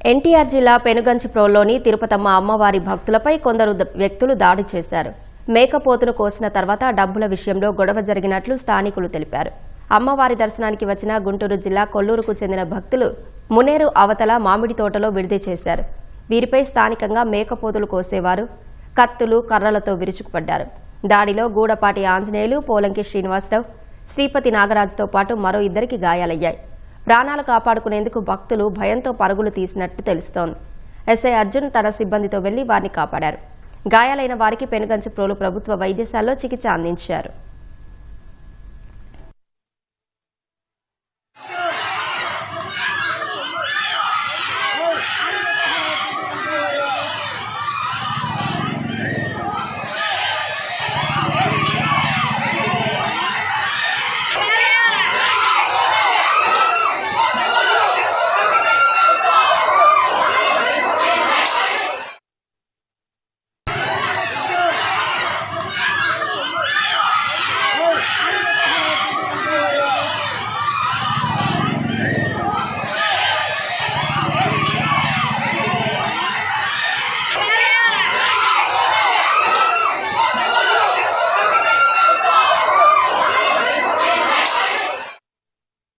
ఎన్టీఆర్ జిల్లా పెనుగంచిప్రోల్లోని తిరుపతమ్మ అమ్మవారి భక్తులపై కొందరు వ్యక్తులు దాడి చేశారు. మేకపోతును కోసిన తర్వాత డబ్బుల విషయంలో గొడవ జరిగినట్లు స్థానికులు తెలిపారు. అమ్మవారి దర్శనానికి వచ్చిన గుంటూరు జిల్లా కొల్లూరుకు చెందిన భక్తులు మునేరు అవతల మామిడి తోటలో విడిది చేశారు. వీరిపై స్థానికంగా మేకపోతులు కోసేవారు కత్తులు కర్రలతో విరుచుకుపడ్డారు. దాడిలో గూడపాటి ఆంజనేయులు, పోలంకి శ్రీనివాసరావు, శ్రీపతి నాగరాజుతో పాటు మరో ఇద్దరికి గాయాలయ్యాయి. ప్రాణాలు కాపాడుకునేందుకు భక్తులు భయంతో పరుగులు తీసినట్టు తెలుస్తోంది. ఎస్ఐ అర్జున్ తన సిబ్బందితో వెళ్లి వారిని కాపాడారు. గాయాలైన వారికి పెనుగంచిప్రోలు ప్రభుత్వ వైద్యశాలలో చికిత్స అందించారు.